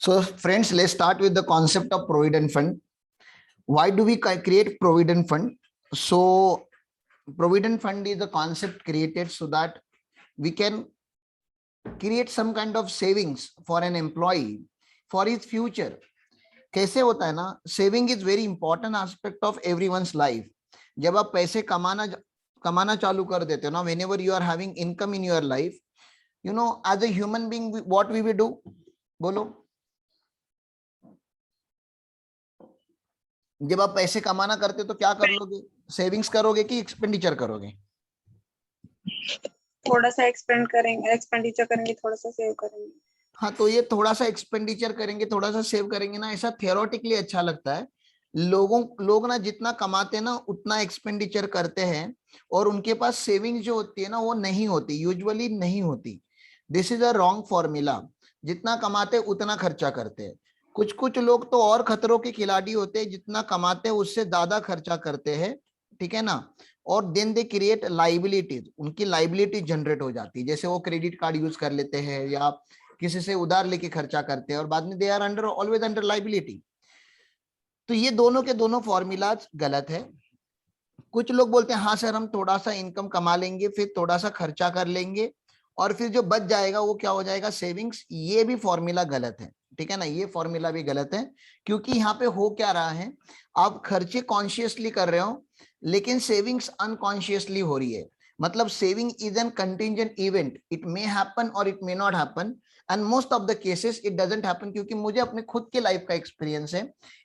So friends, let's start with the concept of provident fund. Why do we create provident fund? So provident fund is a concept created so that we can create some kind of savings for an employee for his future. कैसे होता है ना, saving is very important aspect of everyone's life. जब आप पैसे कमाना चालू कर देते हो ना, whenever you are having income in your life, you know, as a human being, what we will do? बोलो. जब आप पैसे कमाना करते हो तो क्या कर लोगे? सेविंग्स करोगे कि एक्सपेंडिचर करोगे? थोड़ा सा एक्सपेंडिचर करेंगे, थोड़ा सा सेव करेंगे. हाँ, तो ये थोड़ा सा एक्सपेंडिचर करेंगे, थोड़ा सा सेव करेंगे ना, ऐसा थियोरेटिकली अच्छा लगता है. लोग ना जितना कमाते हैं ना उतना एक्सपेंडिचर करते हैं, और उनके पास सेविंग जो होती है ना वो नहीं होती, यूजुअली नहीं होती. This is a wrong formula. जितना कमाते उतना खर्चा करते हैं. कुछ लोग तो और खतरों के खिलाड़ी होते हैं, जितना कमाते हैं उससे ज्यादा खर्चा करते हैं, ठीक है ना. और देन दे क्रिएट लाइबिलिटीज, उनकी लाइबिलिटी जनरेट हो जाती है. जैसे वो क्रेडिट कार्ड यूज कर लेते हैं या किसी से उधार लेके खर्चा करते हैं, और बाद में they are under always under liability. तो ये दोनों के दोनों फॉर्मूलाज गलत है. कुछ लोग बोलते हैं हाँ सर हम थोड़ा सा इनकम कमा लेंगे, फिर थोड़ा सा खर्चा कर लेंगे, और फिर जो बच जाएगा वो क्या हो जाएगा? सेविंग्स. ये भी फॉर्मूला गलत है, ठीक है ना. ये फॉर्मूला भी गलत है, क्योंकि यहाँ पे हो क्या रहा है, आप खर्चे कॉन्शियसली कर रहे हो लेकिन सेविंग्स अनकॉन्शियसली हो रही है. मतलब saving is an contingent event, it may happen और it may not happen, and most of the cases it doesn't happen. क्योंकि मुझे अपने खुद के लाइफ का एक्सपीरियंस है,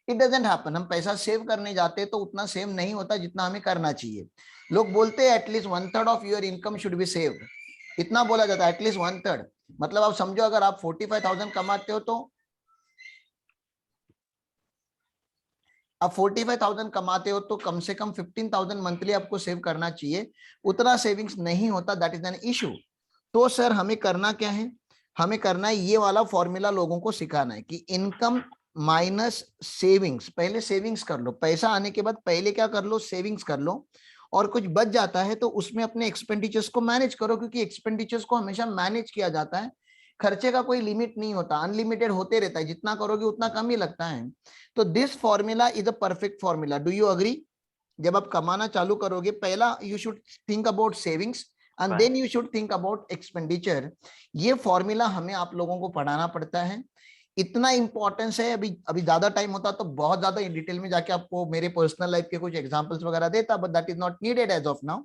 इट डजंट हैपन. हम पैसा सेव करने जाते हैं तो उतना सेव नहीं होता जितना हमें करना चाहिए. लोग बोलते हैं at least 1/3 of your income should be saved, इतना बोला जाता है, एटलीस्ट 1/3. मतलब आप समझो अगर आप 45,000 कमाते हो तो आप 45,000 कमाते हो तो कम से कम 15,000 मंथली आपको सेव करना चाहिए. उतना सेविंग्स नहीं होता, दैट इज एन इशू. तो सर हमें करना क्या है? हमें करना है ये वाला फॉर्मूला लोगों को सिखाना है कि इनकम माइनस सेविंग्स. पहले सेविंग्स कर लो, पैसा आने के बाद पहले क्या कर लो? सेविंग्स कर लो. और कुछ बच जाता है तो उसमें अपने एक्सपेंडिचर्स को मैनेज करो, क्योंकि एक्सपेंडिचर्स को हमेशा मैनेज किया जाता है. खर्चे का कोई लिमिट नहीं होता, अनलिमिटेड होते रहता है, जितना करोगे उतना कम ही लगता है. तो this formula is a perfect formula. Do you agree? जब आप कमाना चालू करोगे, पहला you should think about savings and then you should think about expenditure. ये फॉर्मूला हमें आप लोगों को पढ़ाना पड़ता है. इतना इंपॉर्टेंस है. अभी ज्यादा टाइम होता तो बहुत ज्यादा इन डिटेल में जाके आपको मेरे पर्सनल लाइफ के कुछ एग्जांपल्स वगैरह देता, but that is not needed as of now.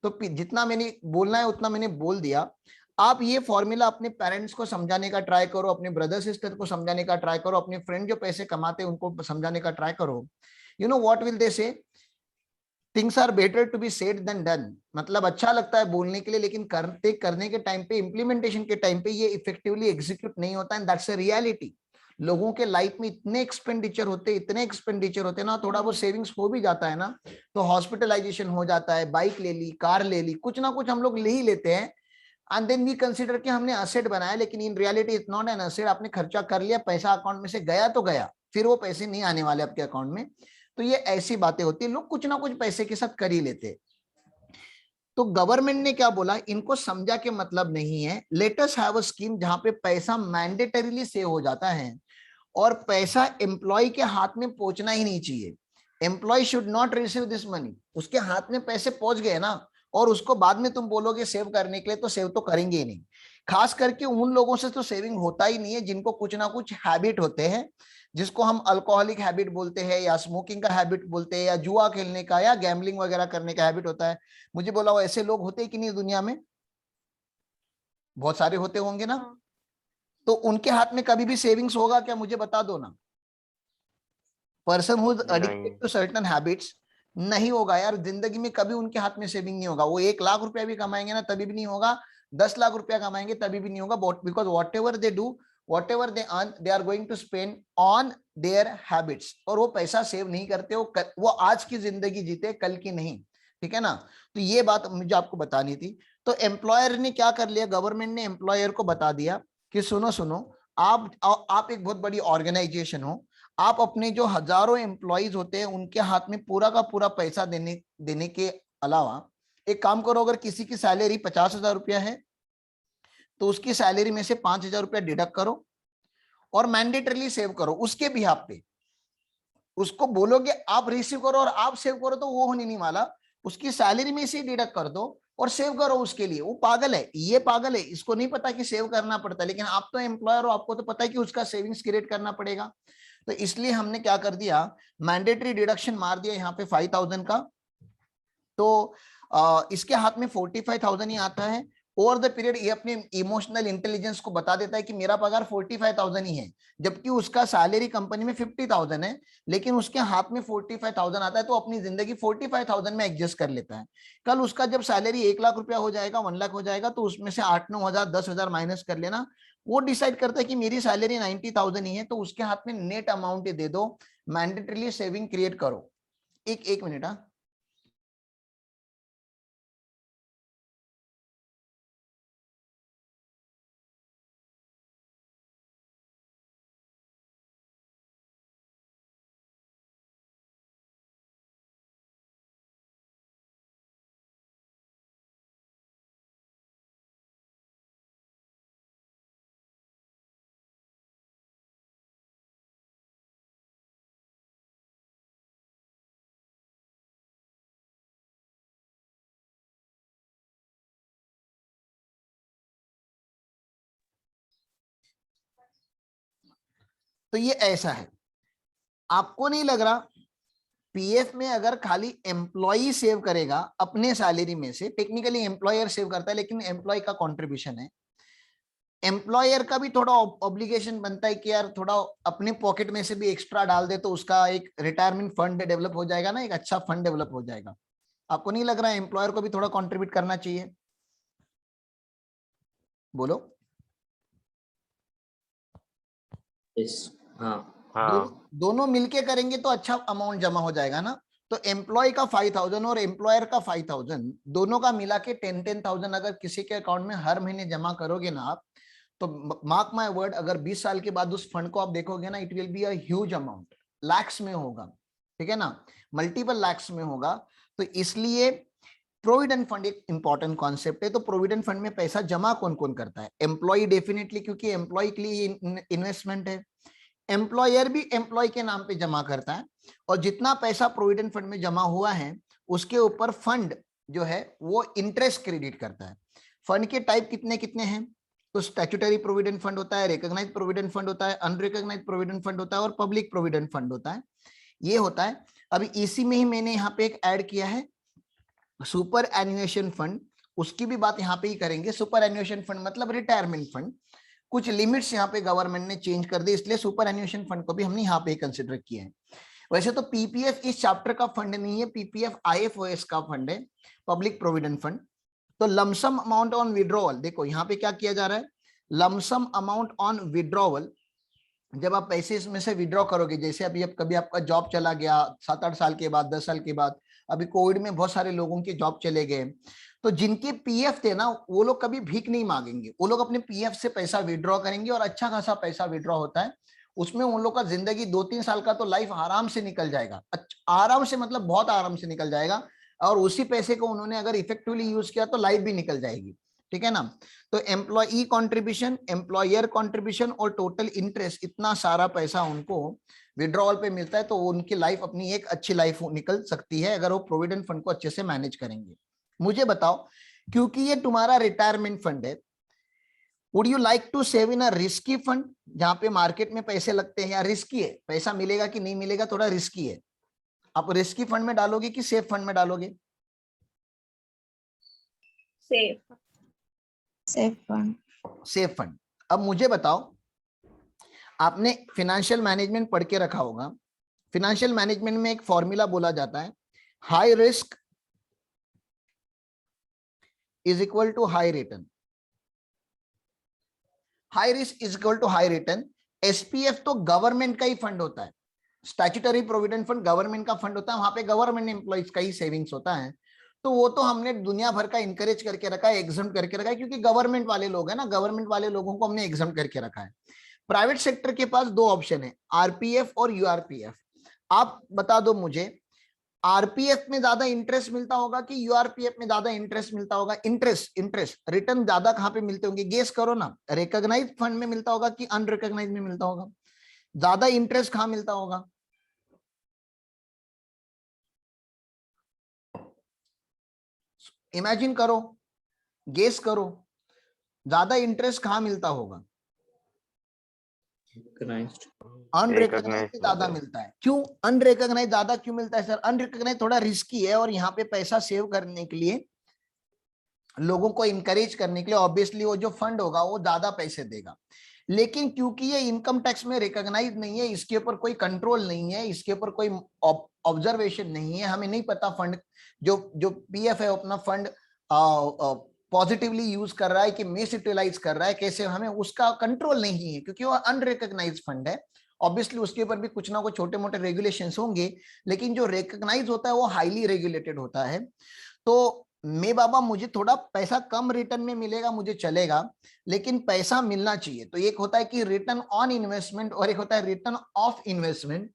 तो जितना मैंने बोलना है उतना मैंने बोल दिया. आप ये फॉर्मूला अपने पेरेंट्स को समझाने का ट्राई करो, अपने ब्रदर सिस्टर को समझाने का ट्राई करो, अपने फ्रेंड जो पैसे कमाते हैं उनको समझाने का ट्राई करो. You know what will they say? Things are better to be said than done. मतलब अच्छा लगता है बोलने के लिए, लेकिन करने के टाइम पे, इंप्लीमेंटेशन के टाइम पे ये इफेक्टिवली एग्जीक्यूट नहीं होता, एंड दैट्स अ रियलिटी. लोगों के लाइफ में इतने एक्सपेंडिचर होते ना, थोड़ा वो सेविंग्स हो भी जाता है ना तो हॉस्पिटलाइजेशन हो जाता है, बाइक ले ली, कार ले ली, कुछ ना कुछ हम लोग ले ही लेते हैं, एंड देन वी कंसीडर कि हमने असेट बनाया, लेकिन in reality it's not an asset. आपने खर्चा कर लिया, पैसा अकाउंट में से गया तो गया, फिर वो पैसे नहीं आने वाले आपके अकाउंट में. तो ये ऐसी बातें होती है, लोग कुछ ना कुछ पैसे के साथ कर ही लेते. तो गवर्नमेंट ने क्या बोला, इनको समझा के मतलब नहीं है. Let us have a scheme जहां पे पैसा मैंडेटरीली सेव हो जाता है, और पैसा एम्प्लॉय के हाथ में पहुंचना ही नहीं चाहिए. Employ should not receive this money. उसके हाथ में पैसे पहुंच गए ना, और उसको बाद में तुम बोलोगे सेव करने के लिए, तो सेव तो करेंगे ही नहीं. खास करके उन लोगों से तो सेविंग होता ही नहीं है जिनको कुछ ना कुछ हैबिट होते हैं, जिसको हम अल्कोहलिक हैबिट बोलते हैं, या स्मोकिंग का हैबिट बोलते हैं, या जुआ खेलने का, या गैम्बलिंग वगैरह करने का हैबिट होता है. मुझे बोला वो ऐसे लोग होते कि नहीं दुनिया में? बहुत सारे होते होंगे ना. तो उनके हाथ में कभी भी सेविंग्स होगा क्या? मुझे बता दो ना. Person who is addicted to certain habits, नहीं होगा यार. जिंदगी में कभी उनके हाथ में सेविंग नहीं होगा. वो 1 लाख रुपया भी कमाएंगे ना तभी भी नहीं होगा, 10 लाख रुपया कमाएंगे तभी भी नहीं होगा. Because whatever they do, whatever they earn, they are going to spend on their habits. और वो पैसा सेव नहीं करते, वो आज की जिंदगी जीते, कल की नहीं. ठीक है ना. तो ये बात मुझे आपको बतानी थी. तो एम्प्लॉयर ने क्या कर लिया, गवर्नमेंट ने एम्प्लॉयर को बता दिया कि सुनो, आप एक बहुत बड़ी ऑर्गेनाइजेशन हो, आप अपने जो हजारों एम्प्लॉइज होते हैं उनके हाथ में पूरा का पूरा पैसा देने के अलावा एक काम करो. अगर किसी की सैलरी 50,000 रुपया है तो उसकी सैलरी में से 5,000 रुपया डिडक्ट करो और मैंडेटरली सेव करो उसके बिहाफ पे। उसको बोलोगे आप रिसीव करो और आप सेव करो तो वो होने नहीं वाला, उसकी सैलरी में से डिडक्ट कर दो और सेव करो उसके लिए। वो पागल है, ये पागल है, इसको नहीं पता कि सेव करना पड़ता है, लेकिन आप तो एम्प्लॉयर हो, आपको तो पता है कि उसका सेविंग्स क्रिएट करना पड़ेगा। तो इसलिए हमने क्या कर दिया, मैंडेटरी डिडक्शन मार दिया यहाँ पे 5,000 का। तो इसके हाथ में 45,000 ही आता है। ओवर द पीरियड ये अपने इमोशनल इंटेलिजेंस को बता देता है कि मेरा पगार 45,000 ही है, जबकि उसका सैलरी कंपनी में 50,000 है, लेकिन उसके हाथ में 45,000 आता है, तो अपनी जिंदगी 45,000 में एडजस्ट कर लेता है। कल उसका जब सैलरी 1,00,000 रुपया हो जाएगा, 1,00,000 हो जाएगा, तो उसमें से 8-9 हजार 10,000 माइनस कर लेना। वो डिसाइड करता है कि मेरी सैलरी 90,000 ही है, तो उसके हाथ में नेट अमाउंट दे दो, मैंडेटरीली सेविंग क्रिएट करो। एक मिनट। हाँ, तो ये ऐसा है। आपको नहीं लग रहा पीएफ में अगर खाली एम्प्लॉय सेव करेगा अपने सैलरी में से, टेक्निकली एम्प्लॉयर सेव करता है लेकिन एम्प्लॉय का कंट्रीब्यूशन है, एम्प्लॉयर का भी थोड़ा ऑब्लिगेशन बनता है कि यार थोड़ा अपने पॉकेट में से भी एक्स्ट्रा डाल दे तो उसका एक रिटायरमेंट फंड डेवलप हो जाएगा ना, एक अच्छा फंड डेवलप हो जाएगा। आपको नहीं लग रहा है एम्प्लॉयर को भी थोड़ा कंट्रीब्यूट करना चाहिए? बोलो। हाँ हाँ, दोनों मिलके करेंगे तो अच्छा अमाउंट जमा हो जाएगा ना। तो एम्प्लॉय का 5,000 और एम्प्लॉयर का 5,000 दोनों का मिला के 10,000 अगर किसी के अकाउंट में हर महीने जमा करोगे ना आप, तो मार्क माय वर्ड, अगर 20 साल के बाद उस फंड को आप देखोगे ना, it will be a huge amount, lakhs में होगा, ठीक है ना, मल्टीपल लैक्स में होगा। तो इसलिए प्रोविडेंट फंड एक इंपॉर्टेंट कॉन्सेप्ट है। तो प्रोविडेंट फंड में पैसा जमा कौन कौन करता है? एम्प्लॉय डेफिनेटली, क्योंकि एम्प्लॉय के लिए इन्वेस्टमेंट है। एम्प्लॉयर भी एम्प्लॉय के नाम पे जमा करता है, और जितना पैसा प्रोविडेंट फंड में जमा हुआ है उसके ऊपर फंड जो है वो इंटरेस्ट क्रेडिट करता है। फंड के टाइप कितने कितने हैं? तो स्टैट्यूटरी प्रोविडेंट फंड होता है, रिकॉग्नाइज्ड प्रोविडेंट फंड होता है, अनरिकॉग्नाइज्ड प्रोविडेंट फंड होता है, और पब्लिक प्रोविडेंट फंड होता है। ये होता है। अभी इसी में ही मैंने यहाँ पे एक ऐड किया है सुपर एन्युएशन फंड, उसकी भी बात यहाँ पे ही करेंगे। सुपर एन्युएशन फंड मतलब रिटायरमेंट फंड। कुछ लिमिट्स यहाँ पे गवर्नमेंट ने चेंज कर दी, इसलिए सुपर एन्युएशन फंड को भी हमने यहाँ पे कंसिडर किया है। वैसे तो पीपीएफ इस चैप्टर का फंड नहीं है, पीपीएफ आईएफओएस का फंड है, पब्लिक प्रोविडेंट फंड। तो लमसम अमाउंट ऑन विड्रॉवल, देखो यहाँ पे क्या किया जा रहा है, लमसम अमाउंट ऑन विड्रॉवल। जब आप पैसे इसमें से विड्रॉ करोगे, जैसे अभी अब कभी आपका जॉब चला गया 7-8 साल के बाद, 10 साल के बाद, अभी कोविड में बहुत सारे लोगों के जॉब चले गए, तो जिनके पीएफ थे ना वो लोग कभी भीख नहीं मांगेंगे, वो लोग अपने पीएफ से पैसा विड्रॉ करेंगे, और अच्छा खासा पैसा विड्रॉ होता है उसमें। उन लोग का जिंदगी 2-3 साल का तो लाइफ आराम से निकल जाएगा, आराम से मतलब बहुत आराम से निकल जाएगा, और उसी पैसे को उन्होंने अगर इफेक्टिवली यूज किया तो लाइफ भी निकल जाएगी, ठीक है ना। तो एम्प्लॉई कंट्रीब्यूशन, एम्प्लॉयर कंट्रीब्यूशन और टोटल इंटरेस्ट, इतना सारा पैसा उनको विड्रॉवल पे मिलता है, तो उनकी लाइफ अपनी एक अच्छी लाइफ निकल सकती है अगर वो प्रोविडेंट फंड को अच्छे से मैनेज करेंगे। मुझे बताओ, क्योंकि ये तुम्हारा रिटायरमेंट फंड है, would you like to save in a risky fund जहां पे मार्केट में पैसे लगते हैं, या रिस्की है, पैसा मिलेगा कि नहीं मिलेगा, थोड़ा रिस्की है, आप रिस्की फंड में डालोगे कि सेफ फंड में डालोगे? Safe. Safe fund. Safe fund. अब मुझे बताओ, आपने फाइनेंशियल मैनेजमेंट पढ़ के रखा होगा, फाइनेंशियल मैनेजमेंट में एक फॉर्मूला बोला जाता है, high risk is equal to high return. High risk is equal to high return. SPF तो गवर्नमेंट का ही फंड होता है, स्टैट्यूटरी प्रोविडेंट फंड गवर्नमेंट का फंड होता है, वहां पे गवर्नमेंट एम्प्लॉइज का ही सेविंग्स होता है। तो वो तो हमने दुनिया भर का इनकरेज करके रखा है, एग्जाम करके रखा है, क्योंकि गवर्नमेंट वाले लोग हैं ना, गवर्नमेंट वाले लोगों को हमने एग्जाम करके रखा है। प्राइवेट सेक्टर के पास दो ऑप्शन है, आरपीएफ और यूआरपीएफ। आप बता दो मुझे, आरपीएफ में ज्यादा इंटरेस्ट मिलता होगा कि यूआरपीएफ में ज्यादा इंटरेस्ट मिलता होगा? इंटरेस्ट रिटर्न ज्यादा कहां पे मिलते होंगे? गेस करो ना। रिकॉग्नाइज फंड में मिलता होगा कि अनरिकॉग्नाइज में मिलता होगा? ज्यादा इंटरेस्ट कहां मिलता होगा? इमेजिन करो, गेस करो, ज्यादा इंटरेस्ट कहां मिलता होगा? अनरिकॉग्नाइज में ज्यादा मिलता है। क्यों अनरिकॉग्नाइज ज्यादा क्यों मिलता है सर? अनरिकॉग्नाइज थोड़ा रिस्की है और यहाँ पे पैसा सेव करने के लिए, लोगों को इंकरेज करने के लिए ऑब्वियसली वो जो फंड होगा वो ज्यादा पैसे देगा। लेकिन क्योंकि ये इनकम टैक्स में रिकॉग्नाइज नहीं है, इसके ऊपर कोई कंट्रोल नहीं है, इसके ऊपर कोई ऑब्जर्वेशन नहीं है, हमें नहीं पता फंड जो पीएफ है अपना फंड पॉजिटिवली यूज कर रहा है कि मिस यूटिलाइज कर रहा है, कैसे, हमें उसका कंट्रोल नहीं है क्योंकि वो अनरिकॉग्नाइज फंड है। ऑब्वियसली उसके ऊपर भी कुछ ना कुछ छोटे मोटे रेगुलेशंस होंगे, लेकिन जो रिकॉग्नाइज होता है वो हाईली रेगुलेटेड होता है। तो मैं बाबा मुझे थोड़ा पैसा कम रिटर्न में मिलेगा मुझे चलेगा, लेकिन पैसा मिलना चाहिए। तो एक होता है कि रिटर्न ऑन इन्वेस्टमेंट और एक होता है रिटर्न ऑफ इन्वेस्टमेंट।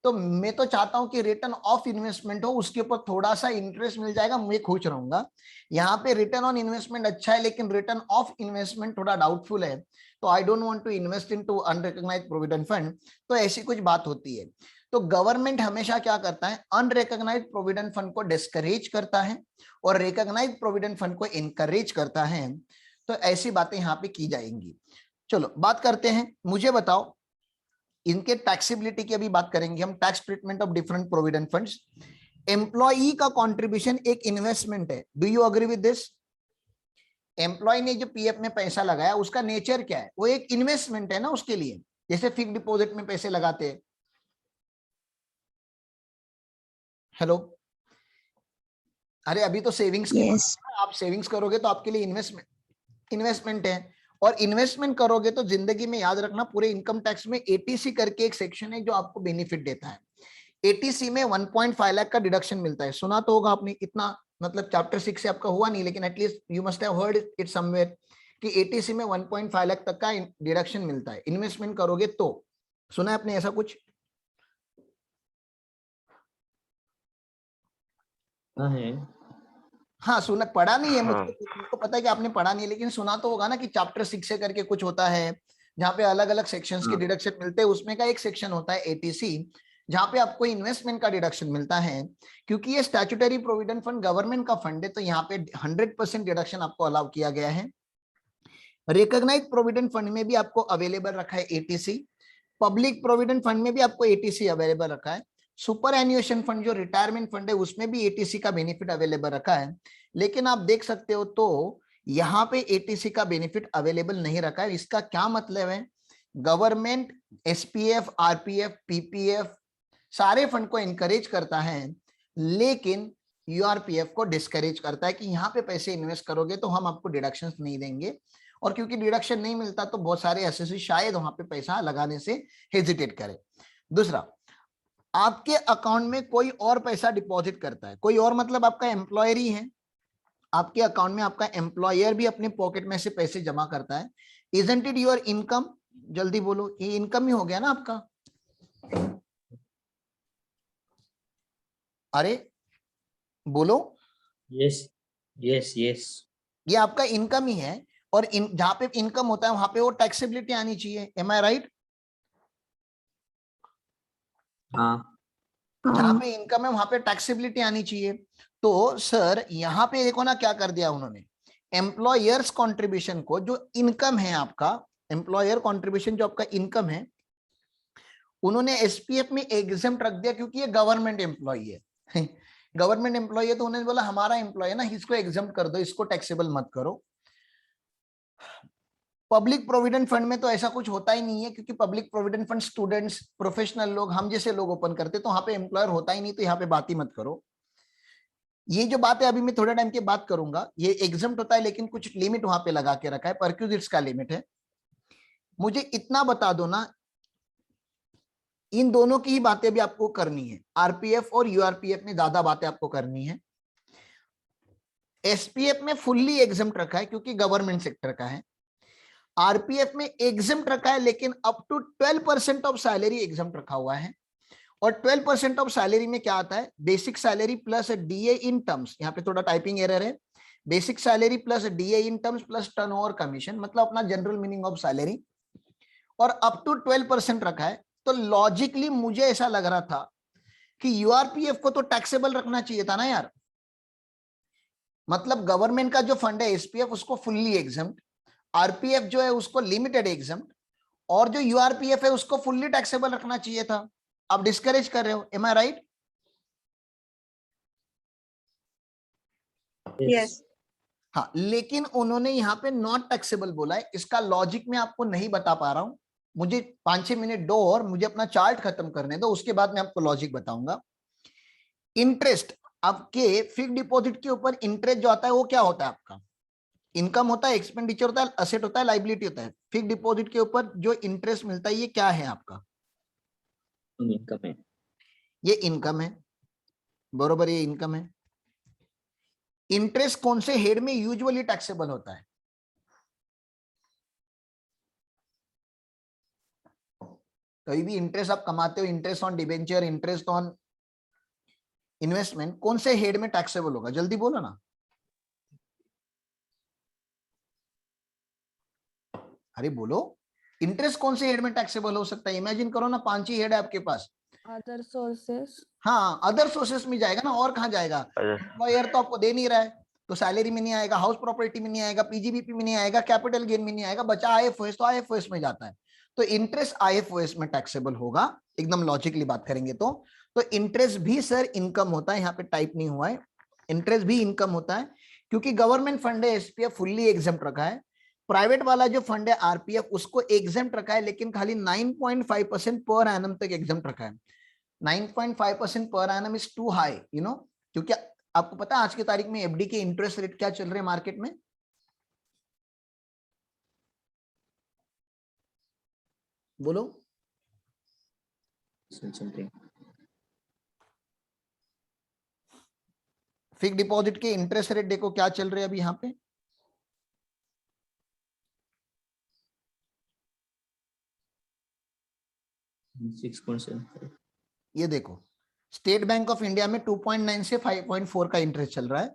तो मैं तो चाहता हूं कि रिटर्न ऑफ इन्वेस्टमेंट हो, उसके ऊपर थोड़ा सा इंटरेस्ट मिल जाएगा, मैं खुश रहूंगा। यहाँ पे रिटर्न ऑन इन्वेस्टमेंट अच्छा है, लेकिन रिटर्न ऑफ इन्वेस्टमेंट थोड़ा डाउटफुल है, तो I don't want to invest into unrecognised provident fund. तो ऐसी कुछ बात होती है। तो गवर्नमेंट हमेशा क्या करता है? अनरिकॉग्नाइज्ड प्रोविडेंट फंड को डिस्करेज करता है और रिकॉग्नाइज्ड प्रोविडेंट फंड को इनकरेज करता है। तो ऐसी बातें यहाँ पे की जाएंगी। चलो बात करते हैं, मुझे बताओ इनके टैक्सेबिलिटी की अभी बात करेंगे हम। Tax treatment of different provident funds. Employee का कंट्रीब्यूशन एक इन्वेस्टमेंट है, do you agree with this? Employer ने जो पीएफ में पैसा लगाया उसका नेचर क्या है? वो एक इन्वेस्टमेंट है ना उसके लिए, जैसे फिक्स डिपॉजिट में पैसे लगाते हैं। हेलो, अरे अभी तो सेविंग्स की Yes. आप सेविंग्स करोगे तो आपके लिए इन्वेस्टमेंट है। और इन्वेस्टमेंट करोगे तो जिंदगी में याद रखना, पूरे इनकम टैक्स में एटीसी करके एक सेक्शन है जो आपको बेनिफिट देता है। एटीसी में 1.5 लाख का डिडक्शन मिलता है। सुना तो होगा आपने, इतना मतलब चैप्टर 6 से आपका हुआ नहीं, लेकिन at least you must have heard it somewhere कि एटीसी में 1.5 लाख तक का डिडक्शन मिलता है इन्वेस्टमेंट करोगे तो। सुना है आपने ऐसा कुछ? हाँ सुना, पढ़ा नहीं है, मुझको पता है कि आपने पढ़ा नहीं है, लेकिन सुना तो होगा ना कि चैप्टर 6 से करके कुछ होता है जहाँ पे अलग अलग सेक्शंस के डिडक्शन मिलते हैं। उसमें का एक सेक्शन होता है एटीसी, जहाँ पे आपको इन्वेस्टमेंट का डिडक्शन मिलता है। क्योंकि ये स्टैट्यूटरी प्रोविडेंट फंड गवर्नमेंट का फंड है, तो यहाँ पे 100% डिडक्शन आपको अलाउ किया गया है। रिकॉग्नाइज्ड प्रोविडेंट फंड में भी आपको अवेलेबल रखा है एटीसी। पब्लिक प्रोविडेंट फंड में भी आपको एटीसी अवेलेबल रखा है। सुपर एन्युएशन फंड जो रिटायरमेंट फंड है उसमें भी एटीसी का बेनिफिट अवेलेबल रखा है। लेकिन आप देख सकते हो तो यहाँ पे एटीसी का बेनिफिट अवेलेबल नहीं रखा है। इसका क्या मतलब है? गवर्नमेंट एसपीएफ, आरपीएफ, पीपीएफ सारे फंड को एनकरेज करता है, लेकिन यूआरपीएफ को डिस्करेज करता है कि यहाँ पे पैसे इन्वेस्ट करोगे तो हम आपको डिडक्शंस नहीं देंगे। और क्योंकि डिडक्शन नहीं मिलता तो बहुत सारे एसएससी शायद वहां पे पैसा लगाने से हेजिटेट करे। दूसरा, आपके अकाउंट में कोई और पैसा डिपॉजिट करता है, कोई और मतलब आपका एम्प्लॉयर ही है, आपके अकाउंट में आपका एम्प्लॉयर भी अपने पॉकेट में से पैसे जमा करता है। Isn't it your income? जल्दी बोलो, ये इनकम ही हो गया ना आपका? अरे बोलो। यस यस यस, ये आपका इनकम ही है, और जहां पे इनकम होता है वहां पे वो टैक्सेबिलिटी आनी चाहिए। एम आई राइट? हाँ जहां पे इनकम है वहां पे टैक्सेबिलिटी आनी चाहिए। तो सर यहाँ पे देखो ना क्या कर दिया उन्होंने, एम्प्लॉयर्स कंट्रीब्यूशन को, जो इनकम है आपका, एम्प्लॉयर कंट्रीब्यूशन जो आपका इनकम है, उन्होंने एसपीएफ में एग्जेम्प्ट रख दिया क्योंकि ये गवर्नमेंट एम्प्लॉय है। गवर्नमेंट एम्प्लॉय है तो उन्होंने बोला हमारा एम्प्लॉय है ना, इसको एग्जेम्प्ट कर दो, इसको टैक्सेबल मत करो। पब्लिक प्रोविडेंट फंड में तो ऐसा कुछ होता ही नहीं है, क्योंकि public provident fund students, professional लोग, हम जैसे लोग ओपन करते, तो वहां पे एम्प्लॉयर होता ही नहीं, तो यहाँ पे बात ही मत करो। ये जो बात है अभी मैं थोड़े टाइम के बात करूंगा, ये एग्जम्प्ट होता है लेकिन कुछ लिमिट वहां पे लगा के रखा है, परक्यूजिट्स का लिमिट है। मुझे इतना बता दो ना, इन दोनों की ही बातें अभी आपको करनी है, आरपीएफ और यूआरपीएफ में ज्यादा बातें आपको करनी है। एसपीएफ में फुल्ली एग्जम्प्ट रखा है क्योंकि गवर्नमेंट सेक्टर का है। आरपीएफ में एग्जम्प्ट रखा है लेकिन up to 12% of salary exempt रखा हुआ है। और 12% ऑफ सैलरी में क्या आता है, basic salary plus DA in terms, यहाँ पे थोड़ा टाइपिंग एरर है, basic salary plus DA in terms plus turnover commission, मतलब अपना जनरल मीनिंग ऑफ सैलरी, और अप टू 12% रखा है। तो लॉजिकली मुझे ऐसा लग रहा था कि यूआरपीएफ को तो टैक्सेबल रखना चाहिए था ना यार, मतलब गवर्नमेंट का जो फंड है एसपीएफ उसको फुल्ली एग्जम्प्ट, आरपीएफ जो है उसको लिमिटेड एग्जम्प्ट, और जो यूआरपीएफ है उसको फुल्ली टैक्सेबल रखना चाहिए था। आप डिस्करेज कर रहे हो, एम आई राइट? यस। हाँ, लेकिन उन्होंने यहाँ पे नॉट टैक्सेबल बोला है। इसका लॉजिक मैं आपको नहीं बता पा रहा हूं, मुझे 5-6 मिनट दो और मुझे अपना चार्ट खत्म करने दो, उसके बाद मैं आपको लॉजिक बताऊंगा। इंटरेस्ट, आपके फिक्स डिपॉजिट के ऊपर इंटरेस्ट जो आता है वो क्या होता है आपका, इनकम होता है, एक्सपेंडिचर होता है, असेट होता है, लाइबिलिटी होता है। फिक्स डिपॉजिट के ऊपर जो इंटरेस्ट मिलता है ये क्या है आपका, इनकम है। ये इनकम है, बरोबर, ये इनकम है। इंटरेस्ट कौन से हेड में यूजुअली टैक्सेबल होता है, कहीं भी इंटरेस्ट आप कमाते हो, interest on debenture, interest on investment, कौन से हेड में टैक्सेबल होगा, जल्दी बोलो ना। अरे बोलो, इंटरेस्ट कौन से हेड में टैक्सेबल हो सकता है, इमेजिन करो ना, 5 ही हेड है आपके पास। Other sources. हाँ, अदर सोर्सेस में जाएगा ना, और कहाँ जाएगा, एम्प्लॉयर तो आपको दे नहीं रहा है तो सैलरी में नहीं आएगा, हाउस प्रॉपर्टी में नहीं आएगा, पीजीबीपी में नहीं आएगा, कैपिटल गेन में नहीं आएगा, बचा आईएफओएस, तो आईएफओएस में जाता है। तो इंटरेस्ट आईएफओएस में टैक्सेबल होगा, एकदम लॉजिकली बात करेंगे तो इंटरेस्ट भी सर इनकम होता है, यहाँ पे टाइप नहीं हुआ है, इंटरेस्ट भी इनकम होता है, क्योंकि गवर्नमेंट फंड है एसपीएफ फुल्ली एग्जम्प्ट रखा है, प्राइवेट वाला जो फंड है आरपीएफ उसको एग्जम्प्ट रखा है, लेकिन खाली 9.5% पर एनम तक एग्जम्प्ट रखा है। 9.5% per annum is too high, you know, क्योंकि आपको पता है आज की तारीख में एफडी के इंटरेस्ट रेट क्या चल रहे हैं मार्केट में, बोलो। फिक्स डिपॉजिट के इंटरेस्ट रेट देखो क्या चल रहे हैं अभी यहाँ पे, ये देखो, स्टेट बैंक ऑफ इंडिया में 2.9 से 5.4 का इंटरेस्ट चल रहा है,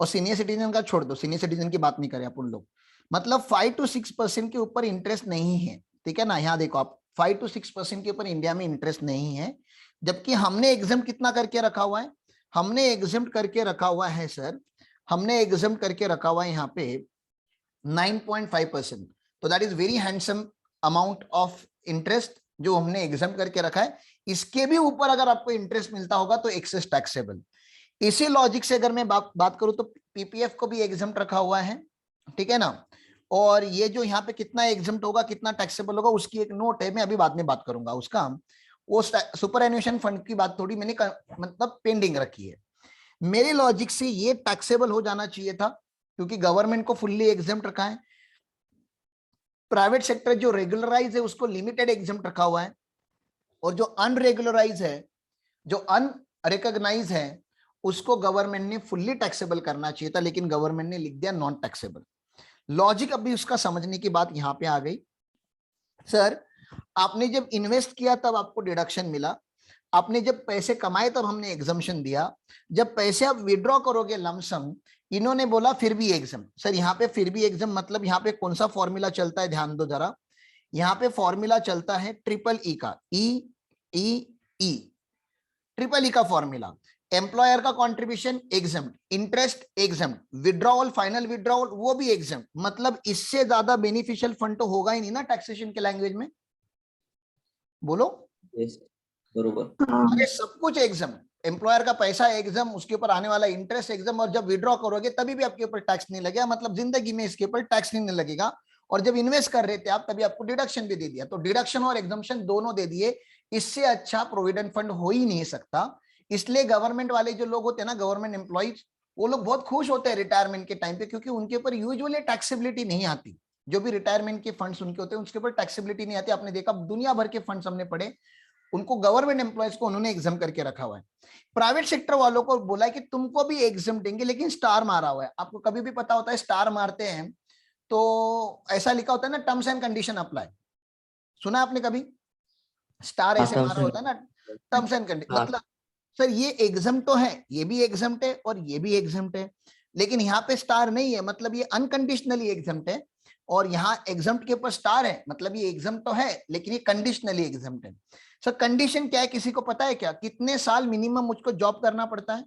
और सीनियर सिटीजन का छोड़ दो, सीनियर सिटीजन की बात नहीं करें अपन लोग, मतलब 5 to 6% के ऊपर इंटरेस्ट नहीं है, ठीक है ना। यहाँ देखो आप, 5 to 6% के ऊपर इंडिया में इंटरेस्ट नहीं है, जबकि हमने एग्जाम कितना करके रखा हुआ है, हमने एग्जाम करके रखा हुआ है सर, हमने एग्जाम करके रखा हुआ है यहाँ पे 9.5%, तो that is very handsome amount of interest जो हमने एग्जाम करके रखा है। इसके भी ऊपर अगर आपको इंटरेस्ट मिलता होगा तो एक्सेस टैक्सेबल। इसी लॉजिक से अगर मैं बात करूं तो पीपीएफ को भी एग्जाम्प्ट रखा हुआ है, ठीक है ना, और ये जो यहाँ पे कितना एग्जाम्प्ट होगा, कितना टैक्सेबल होगा, उसकी एक नोट है, मैं अभी बाद में बात करूंगा उसका। वो सुपर एन्युएशन फंड की बात थोड़ी मैंने मतलब पेंडिंग रखी है। मेरे लॉजिक से ये टैक्सेबल हो जाना चाहिए था, क्योंकि गवर्नमेंट को फुल्ली एग्जाम्प्ट रखा है, प्राइवेट सेक्टर जो रेगुलराइज है उसको लिमिटेड एग्जाम्प्ट रखा हुआ है, और जो अनरेगुलराइज है, जो अनरिकॉग्नाइज है, उसको गवर्नमेंट ने फुल्ली टैक्सेबल करना चाहिए था, लेकिन गवर्नमेंट ने लिख दिया नॉन टैक्सेबल। लॉजिक अभी उसका समझने की बात यहां पे आ गई। सर, आपने जब इन्वेस्ट किया तब आपको डिडक्शन मिला, आपने जब पैसे कमाए तब हमने एग्जम्पशन दिया, जब पैसे आप विड्रॉ करोगे लमसम, इन्होंने बोला फिर भी एग्जाम। सर यहाँ पे फिर भी एग्जाम मतलब यहाँ पे कौन सा फॉर्मूला चलता है, ध्यान दो जरा, यहाँ पे फॉर्मूला चलता है ट्रिपल ई का, ई ट्रिपल ई का फॉर्मूला, एम्प्लॉयर का contribution exempt, interest exempt, withdrawal, final withdrawal वो भी एग्जाम्प्ट, मतलब इससे ज्यादा बेनिफिशियल फंड तो होगा ही नहीं ना टैक्सेशन के लैंग्वेज में, बोलो। बरोबर। अरे सब कुछ एग्जाम, एम्प्लॉयर का पैसा एग्जाम, उसके ऊपर आने वाला इंटरेस्ट एग्जाम, और जब विड्रॉ करोगे तभी भी आपके ऊपर टैक्स नहीं लगेगा, मतलब जिंदगी में इसके ऊपर टैक्स नहीं लगेगा, और जब इन्वेस्ट कर रहे थे आप तभी आपको डिडक्शन भी दे दिया, तो डिडक्शन और एग्जम्पशन दोनों दे दिए, इससे अच्छा प्रोविडेंट फंड हो ही नहीं सकता। इसलिए गवर्नमेंट वाले जो लोग होते हैं ना, गवर्नमेंट एम्प्लॉइज, वो लोग बहुत खुश होते हैं रिटायरमेंट के टाइम पे, क्योंकि उनके ऊपर यूजुअली टैक्सेबिलिटी नहीं आती, जो भी रिटायरमेंट के फंड्स उनके होते हैं उसके ऊपर टैक्सेबिलिटी नहीं आती। आपने देखा दुनिया भर के फंड्स हमने पढ़े, उनको गवर्नमेंट एम्प्लॉयज को उन्होंने एग्जाम करके रखा हुआ है। प्राइवेट सेक्टर वालों को बोला है कि तुमको भी एग्जाम देंगे, लेकिन स्टार मारा हुआ है। आपको कभी भी पता होता है स्टार मारते हैं तो ऐसा लिखा होता है ना, टर्म्स एंड कंडीशन अप्लाई, सुना आपने कभी? स्टार ऐसे terms मारा and- होता है ना, टर्म्स एंड कंडीशन। हाँ। मतलब सर ये एग्जम्प्ट तो है, ये भी एग्जम्प्ट है और ये भी एग्जम्प्ट है, लेकिन यहाँ पे स्टार नहीं है, मतलब ये अनकंडीशनली एग्जम्प्ट है। और यहाँ एग्जम्प्ट के ऊपर स्टार है, मतलब ये एग्जम्प्ट तो है लेकिन ये कंडीशनली एग्जम्प्ट है। सर कंडीशन क्या है, किसी को पता है क्या? कितने साल मिनिमम मुझको जॉब करना पड़ता है?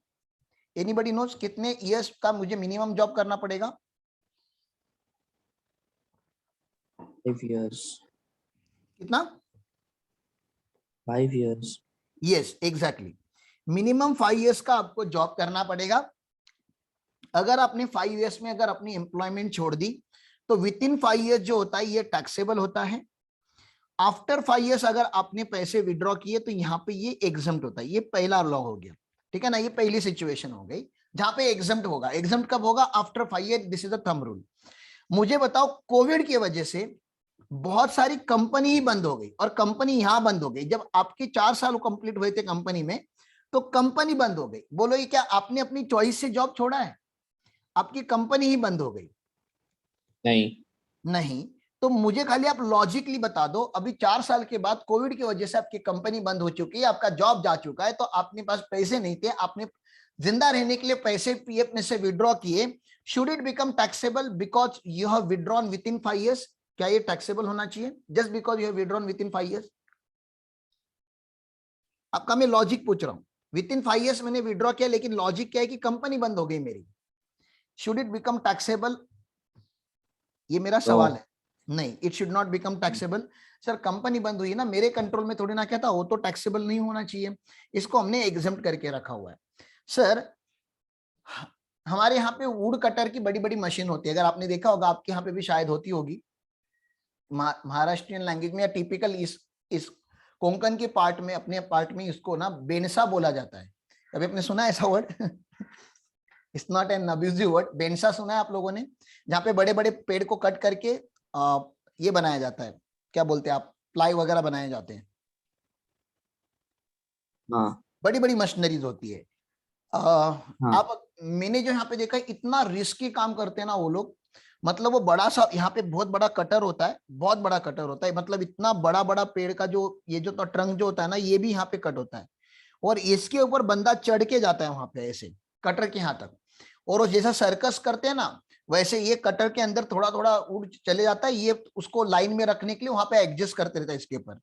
एनीबडी नोस कितने इयर्स का मुझे मिनिमम जॉब करना पड़ेगा? 5 years. कितना? 5 years. Yes exactly, minimum 5 years का आपको जॉब करना पड़ेगा। अगर आपने 5 इयर्स में अगर अपनी एम्प्लॉयमेंट छोड़ दी तो विद इन 5 इयर्स जो होता है ये टैक्सेबल होता है। आफ्टर 5 इयर्स अगर आपने पैसे विड्रॉ किए तो यहाँ पे ये एग्जम्प्ट होता है। ये पहला लॉ हो गया, ठीक है ना, ये पहली सिचुएशन हो गई जहां पे एग्जम्प्ट होगा। एग्जम्प्ट कब होगा? After 5 year, this is the thumb rule. मुझे बताओ, कोविड की वजह से बहुत सारी कंपनी ही बंद हो गई, और कंपनी यहां बंद हो गई जब आपके 4 साल कंप्लीट हुए थे कंपनी में, तो कंपनी बंद हो गई। बोलो ये क्या आपने अपनी चॉइस से जॉब छोड़ा है? आपकी कंपनी ही बंद हो गई? नहीं। नहीं। तो मुझे खाली आप लॉजिकली बता दो, अभी 4 साल के बाद कोविड की वजह से आपकी कंपनी बंद हो चुकी है, आपका जॉब जा चुका है, तो आपके पास पैसे नहीं थे, आपने जिंदा रहने के लिए पैसे पीएफ में से विड्रॉ किए। Should it become taxable because you have withdrawn with in 5 years? क्या ये टैक्सेबल होना चाहिए just because you have withdrawn with in 5 years? आपका मैं लॉजिक पूछ रहा हूं, विद इन 5 इयर्स मैंने विड्रॉ किया, लेकिन लॉजिक क्या है कि कंपनी बंद हो गई मेरी, शुड इट बिकम टैक्सेबल? ये मेरा सवाल है। नहीं, it should not become taxable. Sir company बंद हुई ना, मेरे कंट्रोल में थोड़ी ना क्या था, वो तो टैक्सेबल नहीं होना चाहिए, इसको हमने एग्जम्प्ट करके रखा हुआ है। सर हमारे यहाँ पे वुड कटर की बड़ी बड़ी मशीन होती है, अगर आपने देखा होगा, आपके यहाँ पे भी शायद होती होगी, महाराष्ट्रियन लैंग्वेज में या टिपिकल इस कोंकण के पार्ट में, अपने पार्ट में इसको ना बेनसा बोला जाता है। कभी आपने सुना है ऐसा word? It's not an abusive word. बेनसा सुना है आप लोगों ने? जहाँ पे बड़े बड़े पेड़ को कट करके ये बनाया जाता है, क्या बोलते हैं आप, प्लाई वगैरह बनाए जाते हैं। हाँ। बड़ी बड़ी मशीनरीज होती है। आप मैंने जो यहाँ पे देखा है, इतना रिस्की काम करते हैं ना वो लोग। मतलब वो बड़ा सा यहाँ पे बहुत बड़ा कटर होता है, बहुत बड़ा कटर होता है, मतलब इतना बड़ा बड़ा पेड़ का जो ये जो तो ट्रंक जो होता है ना, ये भी यहाँ पे कट होता है, और इसके ऊपर बंदा चढ़ के जाता है वहां पे ऐसे कटर के यहाँ तक, और वो जैसा सर्कस करते हैं ना, वैसे ये कटर के अंदर थोड़ा थोड़ा उड़ चले जाता है, ये उसको लाइन में रखने के लिए वहां पे एडजस्ट करते रहता है इसके ऊपर।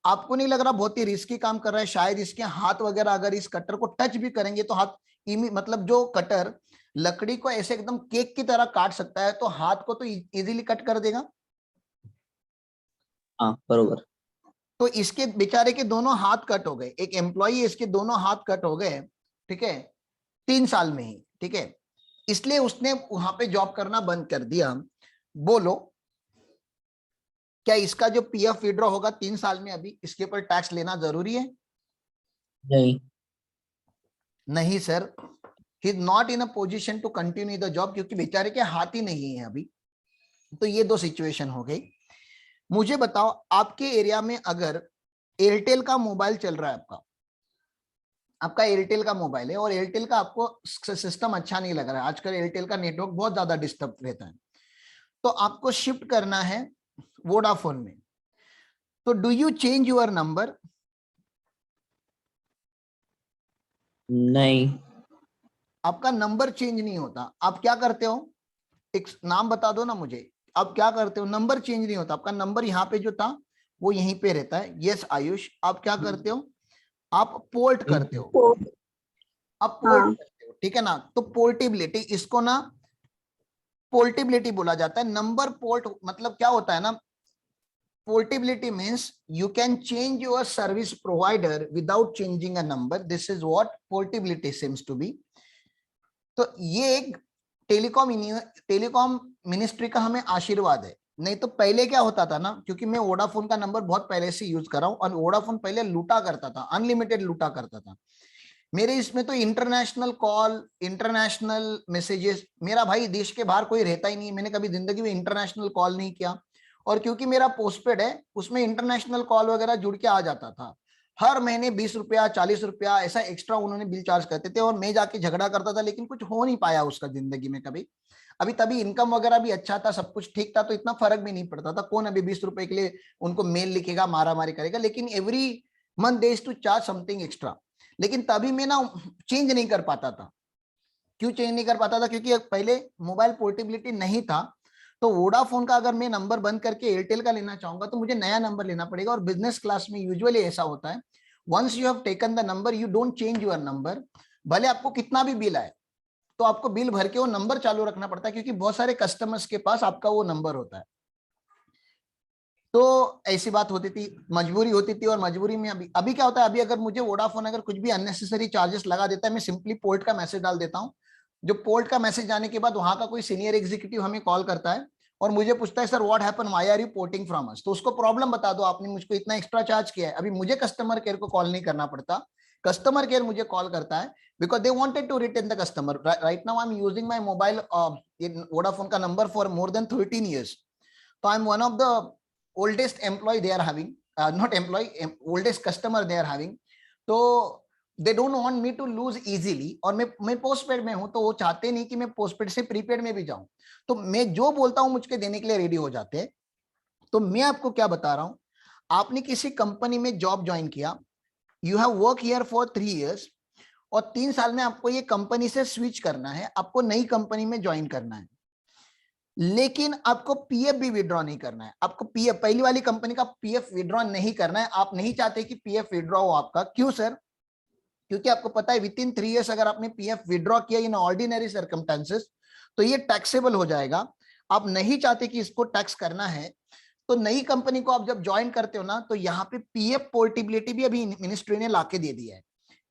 आपको नहीं लग रहा बहुत ही रिस्की काम कर रहा है? शायद इसके हाथ वगैरह अगर इस कटर को टच भी करेंगे तो हाथ मतलब जो कटर लकड़ी को ऐसे एकदम केक की तरह काट सकता है, तो हाथ को तो इजीली कट कर देगा। हाँ बरोबर। तो इसके बेचारे के दोनों हाथ कट हो गए, एक एम्प्लॉई इसके दोनों हाथ कट हो गए, ठीक है, 3 साल में ही, ठीक है, इसलिए उसने वहां पे जॉब करना बंद कर दिया। बोलो क्या इसका जो पीएफ विड्रॉ होगा 3 साल में, अभी इसके ऊपर टैक्स लेना जरूरी है? नहीं। नहीं sir, he is not in a position to continue the job, क्योंकि बेचारे के हाथ ही नहीं है अभी। तो ये 2 सिचुएशन हो गई। मुझे बताओ, आपके एरिया में अगर एयरटेल का मोबाइल चल रहा है, आपका एयरटेल का मोबाइल है, और एयरटेल का आपको सिस्टम अच्छा नहीं लग रहा है, आजकल एयरटेल का नेटवर्क बहुत ज्यादा डिस्टर्ब रहता है, तो आपको शिफ्ट करना है वोडाफोन में, तो do you change your number? नहीं। आपका नंबर चेंज नहीं होता। आप क्या करते हो, एक नाम बता दो ना मुझे, आप क्या करते हो? नंबर चेंज नहीं होता, आपका नंबर यहाँ पे जो था वो यहीं पे रहता है। यस आयुष, आप क्या करते हो? आप पोर्ट करते हो, आप पोर्ट करते हो, ठीक है ना। तो पोर्टेबिलिटी, इसको ना पोर्टेबिलिटी बोला जाता है। नंबर पोर्ट मतलब क्या होता है ना, portability means you can change your service provider without changing a number. This is what portability seems to be. तो ये एक टेलीकॉम मिनिस्ट्री का हमें आशीर्वाद है। नहीं तो पहले क्या होता था ना, क्योंकि मैं वोडाफोन का नंबर बहुत पहले से यूज कर रहा हूं, और वोडाफोन पहले लूटा करता था, अनलिमिटेड लूटा करता था। मेरे इसमें तो इंटरनेशनल कॉल, इंटरनेशनल मैसेजेस, मेरा भाई देश के बाहर कोई रहता ही नहीं, मैंने कभी जिंदगी में इंटरनेशनल कॉल नहीं किया। और क्योंकि मेरा पोस्टपेड है, उसमें इंटरनेशनल कॉल वगैरह जुड़ के आ जाता था। हर महीने 20 रुपया 40 रुपया ऐसा एक्स्ट्रा उन्होंने बिल चार्ज करते थे, और मैं जाके झगड़ा करता था, लेकिन कुछ हो नहीं पाया उसका जिंदगी में कभी। अभी तभी इनकम वगैरह भी अच्छा था, सब कुछ ठीक था, तो इतना फर्क भी नहीं पड़ता था। कौन अभी 20 रुपए के लिए उनको मेल लिखेगा, मारा मारी करेगा, लेकिन every month they to charge something extra. लेकिन तभी मैं ना चेंज नहीं कर पाता था। क्यों चेंज नहीं कर पाता था? क्योंकि पहले मोबाइल पोर्टेबिलिटी नहीं था। तो वोडाफोन का अगर मैं नंबर बंद करके एयरटेल का लेना चाहूंगा तो मुझे नया नंबर लेना पड़ेगा। और बिजनेस क्लास में यूजुअली ऐसा होता है, once you have taken the number you don't change your number. भले आपको कितना भी बिल आए तो आपको बिल भर के वो नंबर चालू रखना पड़ता है, क्योंकि बहुत सारे कस्टमर्स के पास आपका वो नंबर होता है। तो ऐसी बात होती थी, मजबूरी होती थी। और मजबूरी में अभी क्या होता है, अभी अगर मुझे वोडाफोन अगर कुछ भी अननेसेसरी चार्जेस लगा देता है, मैं सिंपली पोर्ट का मैसेज डाल देता हूँ। जो पोर्ट का मैसेज आने के बाद वहां का कोई सीनियर एग्जीक्यूटिव हमें कॉल करता है और मुझे पूछता है, sir what happen, why are you porting from us. तो उसको प्रॉब्लम बता दो, आपने मुझको इतना एक्स्ट्रा चार्ज किया है। अभी मुझे कस्टमर केयर को कॉल नहीं करना पड़ता, कस्टमर केयर मुझे कॉल करता है, because they wanted to retain the customer. Right now I am using my mobile Vodafone का number for more than 13 years। तो I am one of the oldest employee they are having, not employee, oldest customer they are having। तो they don't want me to lose easily। और मैं postpaid में हूं, तो वो चाहते नहीं कि मैं पोस्टपेड से प्रीपेड में भी जाऊं। तो मैं जो बोलता हूं मुझको देने के लिए रेडी हो जाते हैं। तो मैं आपको क्या बता रहा हूं, आपने किसी कंपनी में जॉब ज्वाइन किया, you have work here for 3 years, और 3 साल में आपको ये कंपनी से स्विच करना है, आपको नई कंपनी में ज्वाइन करना है। लेकिन आपको पीएफ भी विड्रॉ नहीं करना है। आपको पीएफ, पहली वाली कंपनी का पीएफ विड्रॉ नहीं करना है। आप नहीं चाहते कि पीएफ विड्रॉ हो आपका। क्यों सर? क्योंकि आपको पता है विद इन 3 years अगर आपने पीएफ विड्रॉ किया इन ऑर्डिनरी सर्कमस्टेंसेस तो ये टैक्सेबल हो जाएगा। आप नहीं चाहते कि इसको टैक्स करना है। तो नई कंपनी को आप जब ज्वाइन करते हो ना, तो यहाँ पे पीएफ पोर्टेबिलिटी भी अभी मिनिस्ट्री ने लाके दे दिया है।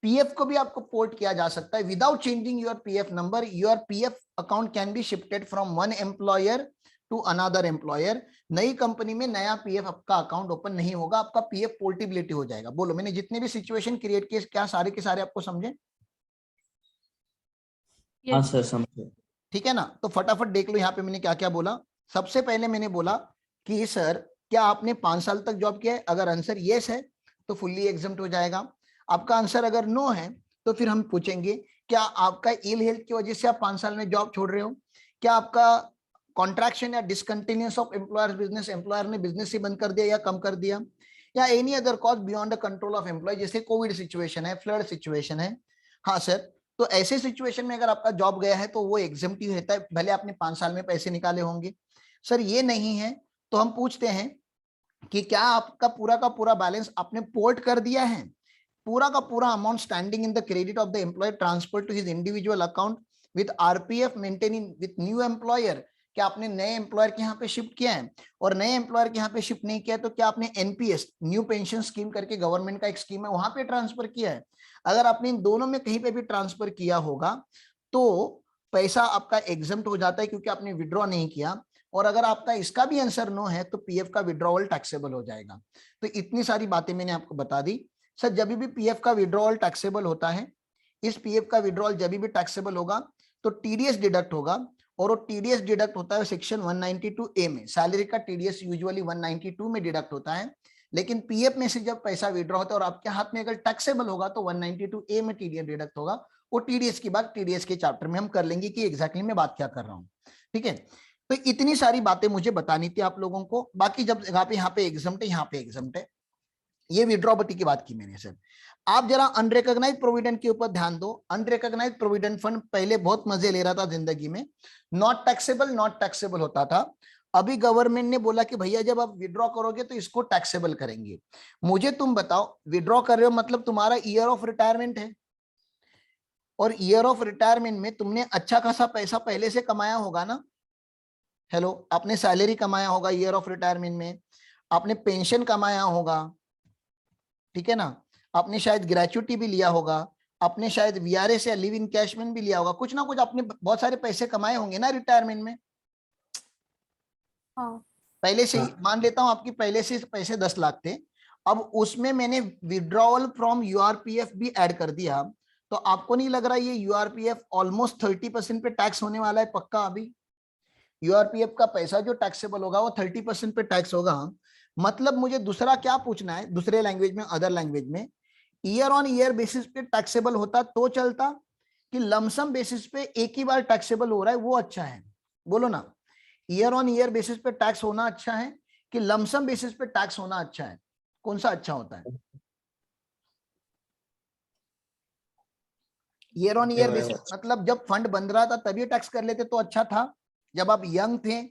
पीएफ को भी आपको पोर्ट किया जा सकता है without changing your PF number. Your PF account can be shifted from one employer to another employer. नई कंपनी में नया पीएफ आपका अकाउंट ओपन नहीं होगा, आपका पीएफ पोर्टेबिलिटी हो जाएगा। बोलो, मैंने जितने भी सिचुएशन क्रिएट किए क्या सारे के सारे आपको समझे? हाँ सर समझे। ठीक है ना? तो फटाफट देख लो यहाँ पे मैंने क्या क्या बोला। सबसे पहले मैंने बोला कि सर क्या आपने 5 साल तक जॉब किया है? अगर आंसर यस है तो फुल्ली एग्जम्प्ट हो जाएगा। आपका आंसर अगर नो है तो फिर हम पूछेंगे क्या आपका इल हेल्थ की वजह से आप 5 साल में जॉब छोड़ रहे हो? क्या आपका कॉन्ट्रैक्शन या discontinuous of employers business, employer ने बिजनेस ही बंद कर दिया या कम कर दिया, या any other cause beyond the control of employee, जैसे कोविड सिचुएशन है, फ्लड सिचुएशन है। हाँ सर, तो ऐसे सिचुएशन में अगर आपका जॉब गया है तो वो एग्जम्प्टिव रहता है, भले आपने 5 साल में पैसे निकाले होंगे। सर ये नहीं है तो हम पूछते हैं कि क्या आपका पूरा का पूरा बैलेंस आपने पोर्ट कर दिया है? पूरा का पूरा amount standing in the credit of the employer transfer to his individual account with RPF maintaining with new employer. क्या आपने नए एम्प्लॉयर के यहाँ पे शिफ्ट किया है? और नए एम्प्लॉयर के यहाँ पे शिफ्ट नहीं किया तो क्या आपने एनपीएस, न्यू पेंशन स्कीम करके गवर्नमेंट का एक स्कीम है, वहां पे ट्रांसफर किया है? अगर आपने इन दोनों में कहीं पे भी ट्रांसफर किया होगा तो पैसा आपका एग्जम्प्ट हो जाता है, क्योंकि आपने विड्रॉ नहीं किया। और अगर आपका इसका भी आंसर नो है तो पीएफ का विड्रॉवल टैक्सेबल हो जाएगा। तो इतनी सारी बातें मैंने आपको बता दी। सर जब भी पीएफ का विड्रॉवल टैक्सेबल होता है, इस पीएफ का विड्रॉवल जब भी टैक्सेबल होगा तो टीडीएस डिडक्ट होगा, और वो टीडीएस डिडक्ट होता है सेक्शन 192A में। सैलरी का टीडीएस यूजुअली 192 में डिडक्ट होता है, लेकिन पीएफ में से जब पैसा विड्रॉ होता है और आपके हाथ में अगर टैक्सेबल होगा तो 192A में टीडीएस डिडक्ट होगा। वो टीडीएस की बात टीडीएस के चैप्टर में हम कर लेंगे कि एग्जैक्टली मैं बात क्या कर रहा हूँ। ठीक है, तो इतनी सारी बातें मुझे बतानी थी आप लोगों को। बाकी जब यहाँ पे एग्जम्प्ट है, यहाँ पे एग्जम्प्ट है, ये विड्रॉबटी की बात की मैंने। सर आप जरा अनरिकॉग्नाइज्ड प्रोविडेंट के ऊपर ध्यान दो। अनरिकॉग्नाइज्ड प्रोविडेंट फंड पहले बहुत मजे ले रहा था जिंदगी में, नॉट टैक्सेबल होता था। अभी गवर्नमेंट ने बोला कि भैया जब आप विड्रॉ करोगे तो इसको टैक्सेबल करेंगे। मुझे तुम बताओ, विड्रॉ कर रहे हो मतलब तुम्हारा ईयर ऑफ रिटायरमेंट है, और ईयर ऑफ रिटायरमेंट में तुमने अच्छा खासा पैसा पहले से कमाया होगा ना। हेलो, आपने सैलरी कमाया होगा ईयर ऑफ रिटायरमेंट में, आपने पेंशन कमाया होगा, ठीक है ना, आपने शायद ग्रेचुटी भी लिया होगा, आपने शायद वीआरएस या लिव इन कैशमेंट भी लिया होगा, कुछ ना कुछ आपने बहुत सारे पैसे कमाए होंगे ना रिटायरमेंट में। हाँ। पहले से ही मान लेता हूं आपकी पहले से पैसे 10 लाख थे, अब उसमें मैंने विड्रॉवल फ्रॉम यूआरपीएफ भी ऐड कर दिया, तो आपको नहीं लग रहा ये यूआरपीएफ ऑलमोस्ट 30% पे टैक्स होने वाला है पक्का? अभी यूआरपीएफ का पैसा जो टैक्सेबल होगा वो 30% पे टैक्स होगा। मतलब मुझे दूसरा क्या पूछना है, दूसरे लैंग्वेज में, अदर लैंग्वेज में, ईयर ऑन ईयर बेसिस पे टैक्सेबल होता तो चलता, कि लमसम बेसिस पे एक ही बार टैक्सेबल हो रहा है वो अच्छा है? बोलो ना, ईयर ऑन ईयर बेसिस पे टैक्स होना अच्छा है कि लमसम बेसिस पे टैक्स होना अच्छा है? कौन सा अच्छा होता है? ईयर ऑन ईयर बेसिस मतलब जब फंड बन रहा था तभी टैक्स कर लेते तो अच्छा था, जब आप यंग थे,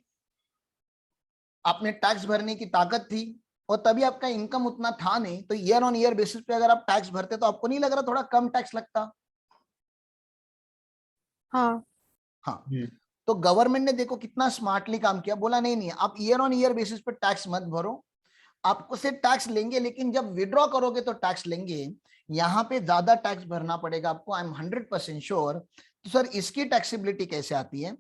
आपने टैक्स भरने की ताकत थी और तभी आपका इनकम उतना था नहीं, तो ईयर ऑन ईयर बेसिस पे अगर आप टैक्स भरते तो आपको नहीं लग रहा थोड़ा कम टैक्स लगता? हाँ। हाँ, तो गवर्नमेंट ने देखो कितना स्मार्टली काम किया, बोला नहीं नहीं आप ईयर ऑन ईयर बेसिस पे टैक्स मत भरो, आपको से टैक्स लेंगे लेकिन जब विड्रॉ करोगे तो टैक्स लेंगे, यहाँ पे ज्यादा टैक्स भरना पड़ेगा आपको, आई एम 100% श्योर। तो सर इसकी टैक्सेबिलिटी कैसे आती है?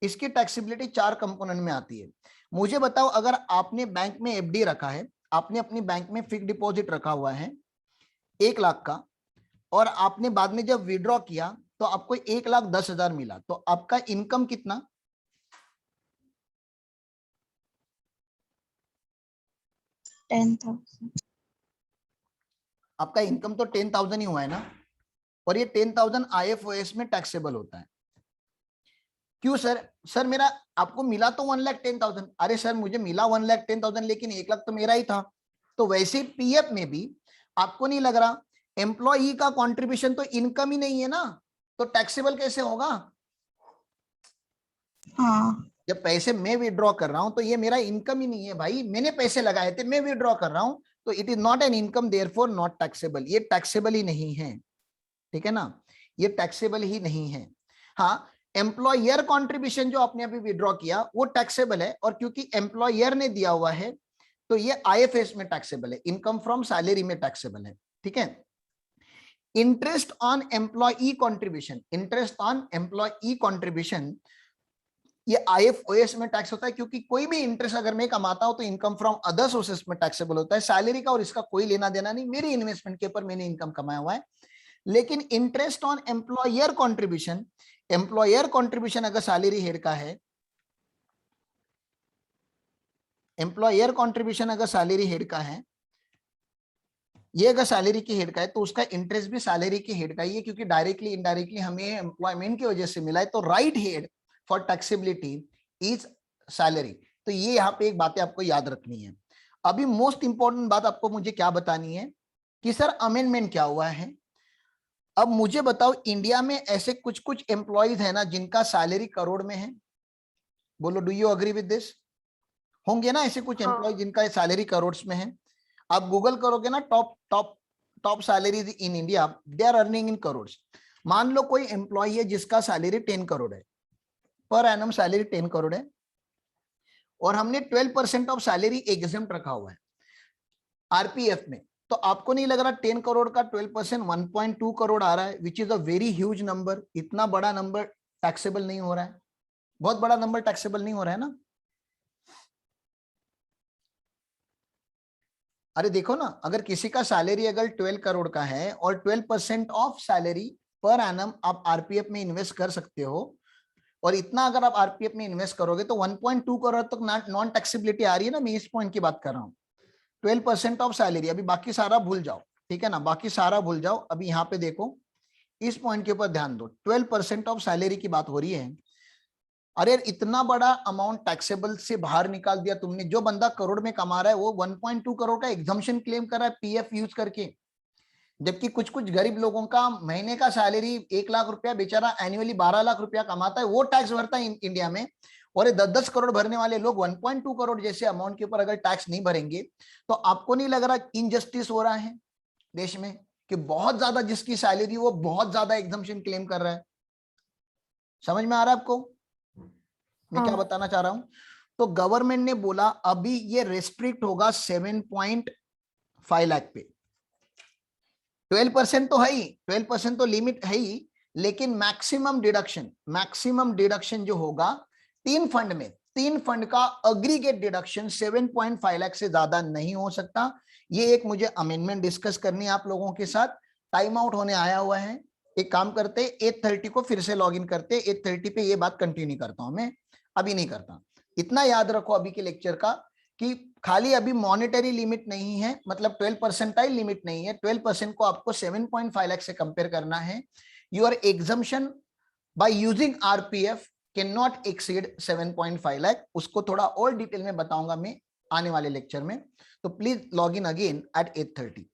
इसकी टैक्सेबिलिटी 4 कंपोनेंट में आती है। मुझे बताओ, अगर आपने बैंक में एफडी रखा है, आपने अपनी बैंक में फिक्स डिपॉजिट रखा हुआ है 1 लाख का, और आपने बाद में जब विड्रॉ किया तो आपको 1,10,000 मिला, तो आपका इनकम कितना? 10,000. आपका इनकम तो 10,000 ही हुआ है ना, और ये 10,000 IFOS में टैक्सेबल होता है। क्यों सर? सर मेरा आपको मिला तो 1,10,000, अरे सर मुझे मिला 1,10,000 लेकिन 1 लाख तो मेरा ही था। तो वैसे पीएफ में भी आपको नहीं लग रहा, एम्प्लॉई का कंट्रीब्यूशन तो इनकम ही नहीं है ना, तो टैक्सेबल कैसे होगा? हाँ. जब पैसे मैं विड्रॉ कर रहा हूं तो ये मेरा इनकम ही नहीं है भाई, मैंने पैसे लगाए थे, मैं विड्रॉ कर रहा हूं, तो it is not an income, therefore not taxable, ये टैक्सेबल ही नहीं है, ठीक है ना, ये टैक्सेबल ही नहीं है। हाँ, एम्प्लॉयर कंट्रीब्यूशन जो आपने अभी विड्रॉ किया वो टैक्सेबल है, और क्योंकि एम्प्लॉयर ने दिया हुआ है तो ये IFS में टैक्सेबल है, इनकम फ्रॉम सैलरी में टैक्सेबल है, ठीक है। Interest on employee contribution, interest on employee contribution ये IFOS में टैक्स होता है, क्योंकि कोई भी इंटरेस्ट अगर मैं कमाता हूं तो इनकम फ्रॉम अदर सोर्सेस में टैक्सेबल होता है, सैलरी का और इसका कोई लेना देना नहीं, मेरी इन्वेस्टमेंट के ऊपर मैंने इनकम कमाया हुआ है। लेकिन interest on employer contribution, employer contribution अगर सैलरी हेड का है, एम्प्लॉयर कंट्रीब्यूशन अगर सैलरी हेड का है, ये अगर सैलरी की हेड का है तो उसका इंटरेस्ट भी सैलरी की हेड का ही है, क्योंकि डायरेक्टली इनडायरेक्टली हमें एम्प्लॉयमेंट की वजह से मिला है, तो write head for taxability is salary. तो ये यहाँ पे एक बातें आपको याद रखनी है। अभी मोस्ट इंपॉर्टेंट बात आपको मुझे क्या बतानी है कि सर अमेंडमेंट क्या हुआ है। अब मुझे बताओ, इंडिया में ऐसे कुछ कुछ एम्प्लॉयज है ना जिनका सैलरी करोड़ में है, बोलो do you agree with this? होंगे ना ऐसे कुछ एम्प्लॉय जिनका सैलरी करोड़ में है? आप गूगल करोगे ना top top top salaries in India, they are earning in crore. मान लो कोई एम्प्लॉय है जिसका सैलरी 10 करोड़ है, पर एनम सैलरी 10 करोड़ है, और हमने 12% ऑफ सैलरी एग्जेम्प्ट रखा हुआ है RPF में, तो आपको नहीं लग रहा 10 करोड़ का 12% 1.2 करोड़ आ रहा है, which is a very huge number. इतना बड़ा नंबर टैक्सेबल नहीं हो रहा है, बहुत बड़ा नंबर टैक्सेबल नहीं हो रहा है ना। अरे देखो ना, अगर किसी का सैलरी अगर 12 करोड़ का है और 12% ऑफ सैलरी पर एनम आप RPF में इन्वेस्ट कर सकते हो, और इतना अगर आप RPF में इन्वेस्ट करोगे तो 1.2 करोड़ तक नॉन टैक्सेबिलिटी आ रही है ना, मैं इस पॉइंट की बात कर रहा हूँ। 12% ऑफ सैलरी, अभी बाकी सारा भूल जाओ, ठीक है ना, बाकी सारा भूल जाओ, अभी यहाँ पे देखो इस पॉइंट के ऊपर ध्यान दो, 12% ऑफ सैलरी की बात हो रही है। अरे इतना बड़ा अमाउंट टैक्सेबल से बाहर निकाल दिया तुमने। जो बंदा करोड़ में कमा रहा है वो 1.2 करोड़ का एग्जम्पशन क्लेम कर रहा है PF यूज करके, जबकि कुछ कुछ गरीब लोगों का महीने का सैलरी 1 लाख रुपया, बेचारा एनुअली 12 लाख रुपया कमाता है, वो टैक्स भरता है इंडिया में, और ये 10-10 करोड़ भरने वाले लोग 1.2 करोड़ जैसे अमाउंट के ऊपर अगर टैक्स नहीं भरेंगे, तो आपको नहीं लग रहा इनजस्टिस हो रहा है देश में, कि बहुत ज्यादा जिसकी सैलरी वो बहुत ज्यादा एग्जम्पशन क्लेम कर रहा है? समझ में आ रहा है आपको मैं क्या बताना चाह रहा हूं? तो गवर्नमेंट ने बोला अभी ये रेस्ट्रिक्ट होगा 7.5 लाख पे। 12% तो है ही, 12% तो लिमिट है ही, लेकिन मैक्सिमम डिडक्शन जो होगा 3 फंड में, 3 फंड का अग्रीगेट डिडक्शन 7.5 लाख से ज्यादा नहीं हो सकता। ये एक मुझे अमेंडमेंट डिस्कस करनी है आप लोगों के साथ। टाइम आउट होने आया हुआ है, एक काम करते 8:30 को फिर से लॉग इन करते, 8:30 पे ये बात कंटिन्यू करता हूं मैं, अभी नहीं करता। इतना याद रखो अभी के लेक्चर का कि खाली अभी मॉनेटरी लिमिट नहीं है, मतलब 12% लिमिट नहीं है, 12% को आपको 7.5 लाख से कंपेयर करना है। Your exemption by using RPF can not exceed 7.5 lakh. उसको थोड़ा और डिटेल में बताऊंगा मैं आने वाले लेक्चर में, तो please log in again at 8:30।